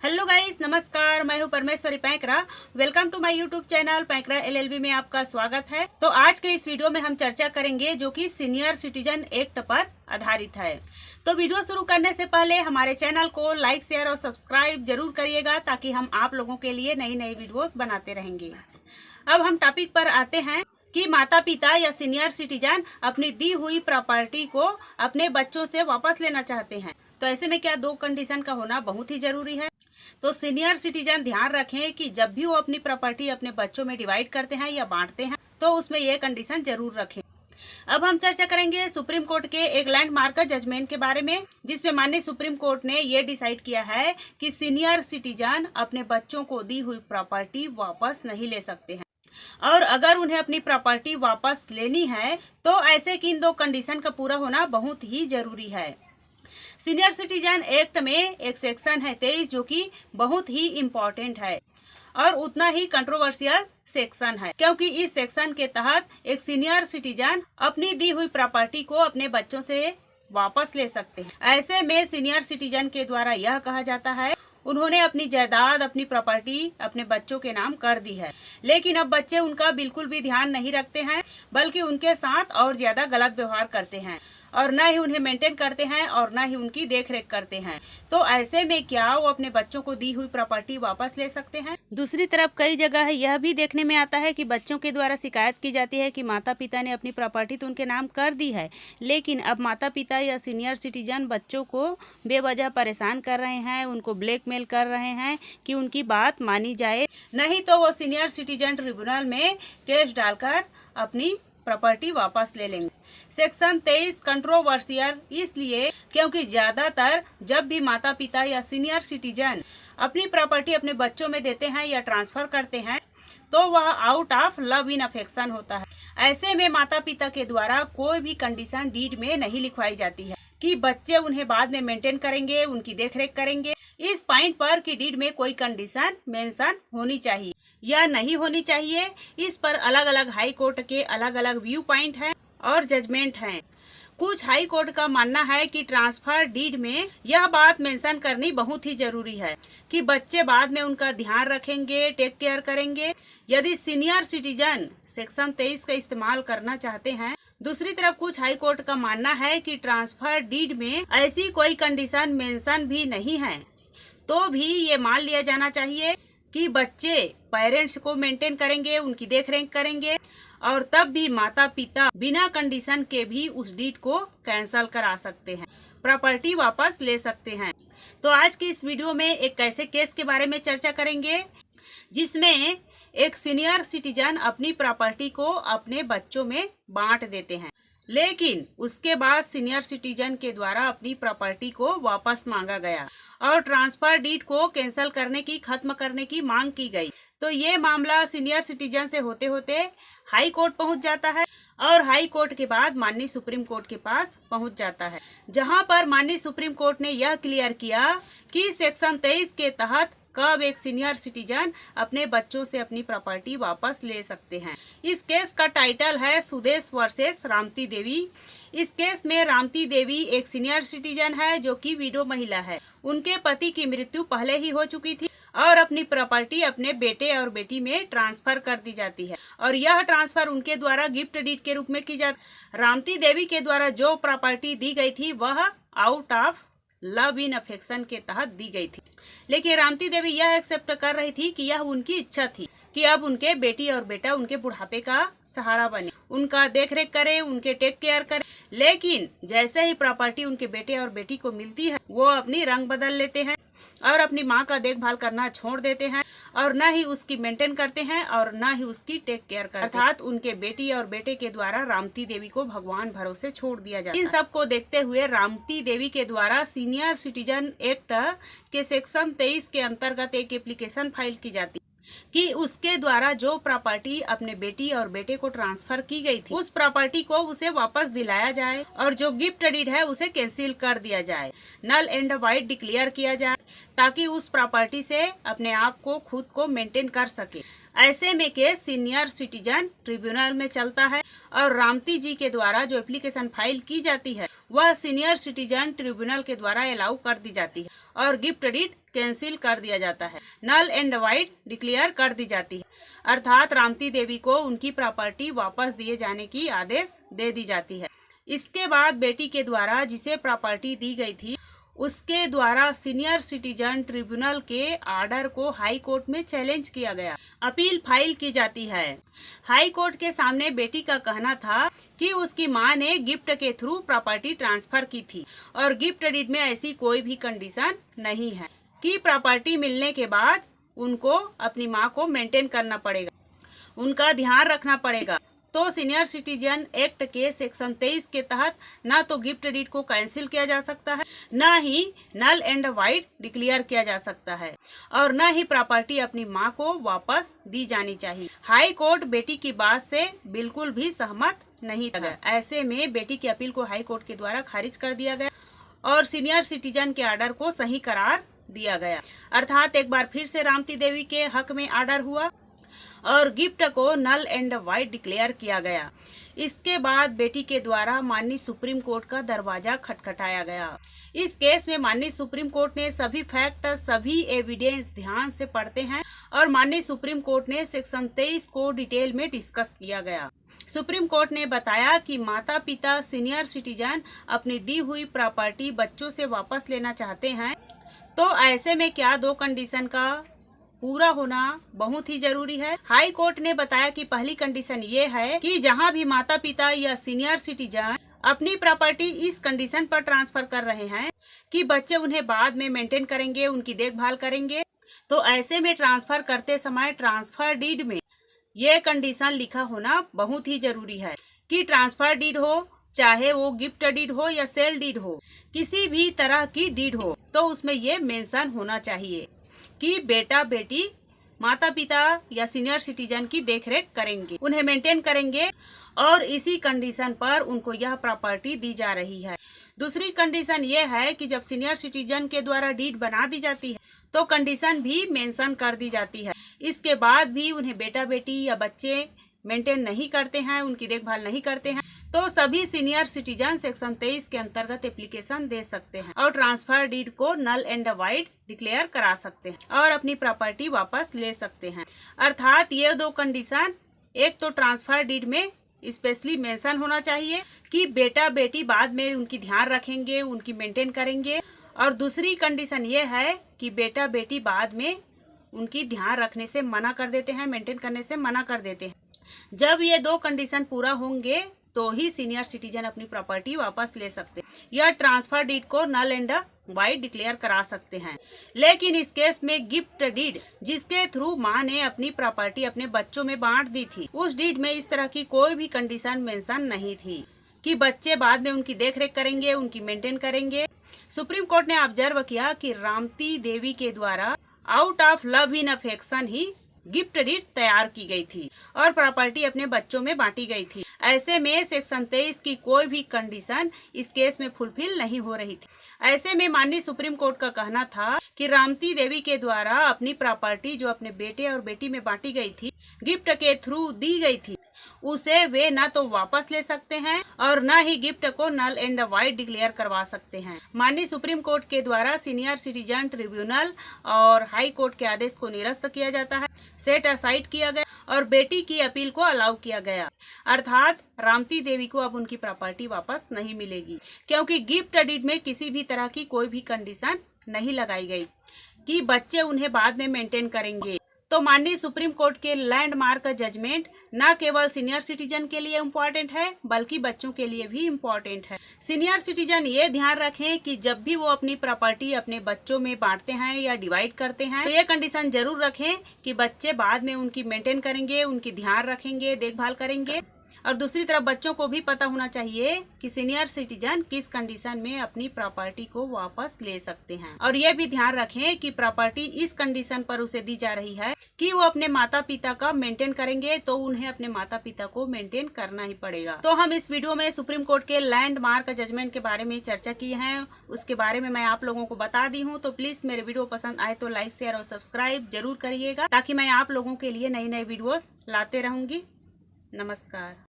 Hello guys, नमस्कार। मैं हूं Parmeshwari Paikra. Welcome to my YouTube channel Paikra LLB में आपका स्वागत है। तो आज के इस वीडियो में हम चर्चा करेंगे जो कि सीनियर सिटीजन एक्ट पर आधारित है। तो वीडियो शुरू करने से पहले हमारे चैनल को लाइक, शेयर और सब्सक्राइब जरूर करिएगा ताकि हम आप लोगों के लिए नई नई वीडियोस बनाते रहेंगे। अब हम टॉपिक पर आते हैं कि माता पिता या सीनियर सिटीजन अपनी दी हुई प्रॉपर्टी को अपने बच्चों से वापस लेना चाहते हैं। तो ऐसे में क्या दो कंडीशन का होना बहुत ही जरूरी है। तो सीनियर सिटीजन ध्यान रखें कि जब भी वो अपनी प्रॉपर्टी अपने बच्चों में डिवाइड करते हैं या बांटते हैं तो उसमें ये कंडीशन जरूर रखें। अब हम चर्चा करेंगे सुप्रीम कोर्ट के एक लैंडमार्क जजमेंट के बारे में, जिसमें माननीय सुप्रीम कोर्ट ने ये डिसाइड किया है कि सीनियर सिटीजन अपने बच्चों को दी हुई प्रॉपर्टी वापस नहीं ले सकते हैं, और अगर उन्हें अपनी प्रॉपर्टी वापस लेनी है तो ऐसे कि इन दो कंडीशन का पूरा होना बहुत ही जरूरी है। सीनियर सिटीजन एक्ट में एक सेक्शन है 23 जो कि बहुत ही इम्पोर्टेंट है और उतना ही कंट्रोवर्शियल सेक्शन है, क्योंकि इस सेक्शन के तहत एक सीनियर सिटीजन अपनी दी हुई प्रॉपर्टी को अपने बच्चों से वापस ले सकते हैं। ऐसे में सीनियर सिटीजन के द्वारा यह कहा जाता है उन्होंने अपनी जायदाद, अपनी प्रॉपर्टी अपने बच्चों के नाम कर दी है, लेकिन अब बच्चे उनका बिल्कुल भी ध्यान नहीं रखते हैं, बल्कि उनके साथ और ज्यादा गलत व्यवहार करते हैं और न ही उन्हें मेंटेन करते हैं और न ही उनकी देखरेख करते हैं। तो ऐसे में क्या वो अपने बच्चों को दी हुई प्रॉपर्टी वापस ले सकते हैं? दूसरी तरफ कई जगह यह भी देखने में आता है कि बच्चों के द्वारा शिकायत की जाती है कि माता पिता ने अपनी प्रॉपर्टी तो उनके नाम कर दी है, लेकिन अब माता पिता या सीनियर सिटीजन बच्चों को बेवजह परेशान कर रहे हैं, उनको ब्लैकमेल कर रहे हैं कि उनकी बात मानी जाए, नहीं तो वो सीनियर सिटीजन ट्रिब्यूनल में केस डालकर अपनी प्रॉपर्टी वापस ले लेंगे। सेक्शन 23 कंट्रोवर्शियल इसलिए क्योंकि ज्यादातर जब भी माता पिता या सीनियर सिटीजन अपनी प्रॉपर्टी अपने बच्चों में देते हैं या ट्रांसफर करते हैं तो वह out of love in affection होता है। ऐसे में माता पिता के द्वारा कोई भी कंडीशन डीड में नहीं लिखवाई जाती है कि बच्चे उन्हें बाद में मेंटेन करेंगे, उनकी देखरेख करेंगे। इस पॉइंट पर कि डीड में कोई कंडीशन मेंशन होनी चाहिए या नहीं होनी चाहिए, इस पर अलग अलग हाई कोर्ट के अलग अलग व्यू पॉइंट हैं और जजमेंट हैं। कुछ हाई कोर्ट का मानना है कि ट्रांसफर डीड में यह बात मेंशन करनी बहुत ही जरूरी है कि बच्चे बाद में उनका ध्यान रखेंगे, टेक केयर करेंगे, यदि सीनियर सिटीजन सेक्शन 23 का इस्तेमाल करना चाहते हैं। दूसरी तरफ कुछ हाई कोर्ट का मानना है कि ट्रांसफर डीड में ऐसी कोई कंडीशन मेंशन भी नहीं है, तो भी ये मान लिया जाना चाहिए कि बच्चे पेरेंट्स को मेंटेन करेंगे, उनकी देखरेख करेंगे, और तब भी माता पिता बिना कंडीशन के भी उस डीड को कैंसल करा सकते हैं, प्रॉपर्टी वापस ले सकते हैं। तो आज की इस वीडियो में एक ऐसे केस के बारे में चर्चा करेंगे जिसमें एक सीनियर सिटीजन अपनी प्रॉपर्टी को अपने बच्चों में बांट देते हैं, लेकिन उसके बाद सीनियर सिटीजन के द्वारा अपनी प्रॉपर्टी को वापस मांगा गया और ट्रांसफर डीड को कैंसिल करने की, खत्म करने की मांग की गई। तो ये मामला सीनियर सिटीजन से होते होते हाई कोर्ट पहुंच जाता है और हाई कोर्ट के बाद माननीय सुप्रीम कोर्ट के पास पहुंच जाता है, जहां पर माननीय सुप्रीम कोर्ट ने यह क्लियर किया कि सेक्शन 23 के तहत कब एक सीनियर सिटीजन अपने बच्चों से अपनी प्रॉपर्टी वापस ले सकते हैं। इस केस का टाइटल है सुदेश वर्सेस रामती देवी। इस केस में रामती देवी एक सीनियर सिटीजन है जो कि विडो महिला है। उनके पति की मृत्यु पहले ही हो चुकी थी और अपनी प्रॉपर्टी अपने बेटे और बेटी में ट्रांसफर कर दी जाती है और यह ट्रांसफर उनके द्वारा गिफ्ट डीड के रूप में की जाती। रामती देवी के द्वारा जो प्रॉपर्टी दी गई थी वह out of love in affection के तहत दी गई थी, लेकिन रामती देवी यह एक्सेप्ट कर रही थी कि यह उनकी इच्छा थी कि अब उनके बेटी और बेटा उनके बुढ़ापे का सहारा बने, उनका देखरेख करे, उनके टेक केयर करे। लेकिन जैसे ही प्रॉपर्टी उनके बेटे और बेटी को मिलती है वो अपनी रंग बदल लेते हैं और अपनी माँ का देखभाल करना छोड़ देते हैं और न ही उसकी मेंटेन करते हैं और न ही उसकी टेक केयर करते हैं। अर्थात उनके बेटी और बेटे के द्वारा रामती देवी को भगवान भरोसे छोड़ दिया जाता है। इन सब को देखते हुए रामती देवी के द्वारा सीनियर सिटीजन एक्ट के सेक्शन 23 के अंतर्गत एक एप्लीकेशन फाइल की जाती कि उसके द्वारा जो प्रॉपर्टी अपने बेटी और बेटे को ट्रांसफर की गई थी उस प्रॉपर्टी को उसे वापस दिलाया जाए और जो गिफ्ट डीड है उसे कैंसिल कर दिया जाए, नल एंड वाइड डिक्लेयर किया जाए, ताकि उस प्रॉपर्टी से अपने आप को खुद को मेंटेन कर सके। ऐसे में केस सीनियर सिटीजन ट्रिब्यूनल में चलता है और रामती जी के द्वारा जो एप्लीकेशन फाइल की जाती है वह सीनियर सिटीजन ट्रिब्यूनल के द्वारा अलाउ कर दी जाती है और गिफ्ट डीड कैंसिल कर दिया जाता है, नल एंड वाइड डिक्लेयर कर दी जाती है, अर्थात रामती देवी को उनकी प्रॉपर्टी वापस दिए जाने की आदेश दे दी जाती है। इसके बाद बेटी के द्वारा जिसे प्रॉपर्टी दी गई थी उसके द्वारा सीनियर सिटीजन ट्रिब्यूनल के ऑर्डर को हाई कोर्ट में चैलेंज किया गया, अपील फाइल की जाती है। हाई कोर्ट के सामने बेटी का कहना था कि उसकी मां ने गिफ्ट के थ्रू प्रॉपर्टी ट्रांसफर की थी और गिफ्ट डीड में ऐसी कोई भी कंडीशन नहीं है कि प्रॉपर्टी मिलने के बाद उनको अपनी मां को मेंटेन करना पड़ेगा, उनका ध्यान रखना पड़ेगा। तो सीनियर सिटीजन एक्ट के सेक्शन 23 के तहत ना तो गिफ्ट डीड को कैंसिल किया जा सकता है, ना ही नल एंड वाइड डिक्लेयर किया जा सकता है और ना ही प्रॉपर्टी अपनी मां को वापस दी जानी चाहिए। हाई कोर्ट बेटी की बात से बिल्कुल भी सहमत नहीं था। ऐसे में बेटी की अपील को हाई कोर्ट के द्वारा खारिज कर दिया गया और सीनियर सिटीजन के ऑर्डर को सही करार दिया गया, अर्थात एक बार फिर से रामती देवी के हक में ऑर्डर हुआ और गिफ्ट को नल एंड वाइड डिक्लेयर किया गया। इसके बाद बेटी के द्वारा माननीय सुप्रीम कोर्ट का दरवाजा खटखटाया गया। इस केस में माननीय सुप्रीम कोर्ट ने सभी फैक्ट, सभी एविडेंस ध्यान से पढ़ते हैं और माननीय सुप्रीम कोर्ट ने सेक्शन 23 को डिटेल में डिस्कस किया गया। सुप्रीम कोर्ट ने बताया कि माता पिता सीनियर सिटीजन अपनी दी हुई प्रॉपर्टी बच्चों से वापस लेना चाहते हैं, तो ऐसे में क्या दो कंडीशन का पूरा होना बहुत ही जरूरी है। हाई कोर्ट ने बताया कि पहली कंडीशन ये है कि जहां भी माता पिता या सीनियर सिटीजन अपनी प्रॉपर्टी इस कंडीशन पर ट्रांसफर कर रहे हैं कि बच्चे उन्हें बाद में मेंटेन करेंगे, उनकी देखभाल करेंगे, तो ऐसे में ट्रांसफर करते समय ट्रांसफर डीड में ये कंडीशन लिखा होना बहुत ही जरूरी है कि ट्रांसफर डीड हो, चाहे वो गिफ्ट डीड हो या सेल डीड हो, किसी भी तरह की डीड हो, तो उसमें ये मेंशन होना चाहिए कि बेटा बेटी माता पिता या सीनियर सिटीजन की देखरेख करेंगे, उन्हें मेंटेन करेंगे और इसी कंडीशन पर उनको यह प्रॉपर्टी दी जा रही है। दूसरी कंडीशन ये है कि जब सीनियर सिटीजन के द्वारा डीड बना दी जाती है तो कंडीशन भी मेंशन कर दी जाती है। इसके बाद भी उन्हें बेटा बेटी या बच्चे मेंटेन नहीं करते हैं, उनकी देखभाल नहीं करते हैं, तो सभी सीनियर सिटीजन सेक्शन 23 के अंतर्गत एप्लीकेशन दे सकते हैं और ट्रांसफर डीड को नल एंड वाइड डिक्लेयर करा सकते हैं और अपनी प्रॉपर्टी वापस ले सकते हैं। अर्थात ये दो कंडीशन, एक तो ट्रांसफर डीड में स्पेशली मेंशन होना चाहिए कि बेटा बेटी बाद में उनकी ध्यान रखेंगे, उनकी मेंटेन करेंगे, और दूसरी कंडीशन ये है कि बेटा बेटी बाद में उनकी ध्यान रखने से मना कर देते हैं, मेंटेन करने से मना कर देते हैं। जब ये दो कंडीशन पूरा होंगे तो ही सीनियर सिटीजन अपनी प्रॉपर्टी वापस ले सकते हैं या ट्रांसफर डीड को नल एंड वाइड डिक्लेयर करा सकते हैं। लेकिन इस केस में गिफ्ट डीड जिसके थ्रू मां ने अपनी प्रॉपर्टी अपने बच्चों में बांट दी थी, उस डीड में इस तरह की कोई भी कंडीशन मेंशन नहीं थी कि बच्चे बाद में उनकी देखरेख करेंगे, उनकी मेंटेन करेंगे। सुप्रीम कोर्ट ने ऑब्जर्व किया कि रामती देवी के द्वारा out of love in affection ही गिफ्ट डीड तैयार की गई थी और प्रॉपर्टी अपने बच्चों में बांटी गई थी। ऐसे में सेक्शन 23 की कोई भी कंडीशन इस केस में फुलफिल नहीं हो रही थी। ऐसे में माननीय सुप्रीम कोर्ट का कहना था कि रामती देवी के द्वारा अपनी प्रॉपर्टी जो अपने बेटे और बेटी में बांटी गई थी, गिफ्ट के थ्रू दी गई थी, उसे वे न तो वापस ले सकते हैं और न ही गिफ्ट को नल एंड वाइड डिक्लेयर करवा सकते हैं। माननीय सुप्रीम कोर्ट के द्वारा सीनियर सिटीजन ट्रिब्यूनल और हाई कोर्ट के आदेश को निरस्त किया जाता है, सेट असाइड किया गया और बेटी की अपील को अलाउ किया गया। अर्थात रामती देवी को अब उनकी प्रॉपर्टी वापस नहीं मिलेगी, क्योंकि गिफ्ट डीड में किसी भी तरह की कोई भी कंडीशन नहीं लगाई गई कि बच्चे उन्हें बाद में मेंटेन करेंगे। तो माननीय सुप्रीम कोर्ट के लैंडमार्क जजमेंट न केवल सीनियर सिटीजन के लिए इम्पोर्टेंट है बल्कि बच्चों के लिए भी इम्पोर्टेंट है। सीनियर सिटीजन ये ध्यान रखें कि जब भी वो अपनी प्रॉपर्टी अपने बच्चों में बांटते हैं या डिवाइड करते हैं तो ये कंडीशन जरूर रखें कि बच्चे बाद में उनकी मेंटेन करेंगे, उनकी ध्यान रखेंगे, देखभाल करेंगे। और दूसरी तरफ बच्चों को भी पता होना चाहिए कि सीनियर सिटीजन किस कंडीशन में अपनी प्रॉपर्टी को वापस ले सकते हैं। और ये भी ध्यान रखें कि प्रॉपर्टी इस कंडीशन पर उसे दी जा रही है कि वो अपने माता पिता का मेंटेन करेंगे, तो उन्हें अपने माता पिता को मेंटेन करना ही पड़ेगा। तो हम इस वीडियो में सुप्रीम कोर्ट के लैंडमार्क जजमेंट के बारे में चर्चा की है, उसके बारे में मैं आप लोगों को बता दी हूँ। तो प्लीज मेरे वीडियो पसंद आए तो लाइक, शेयर और सब्सक्राइब जरूर करिएगा, ताकि मैं आप लोगों के लिए नई नई वीडियोस लाते रहूंगी। नमस्कार।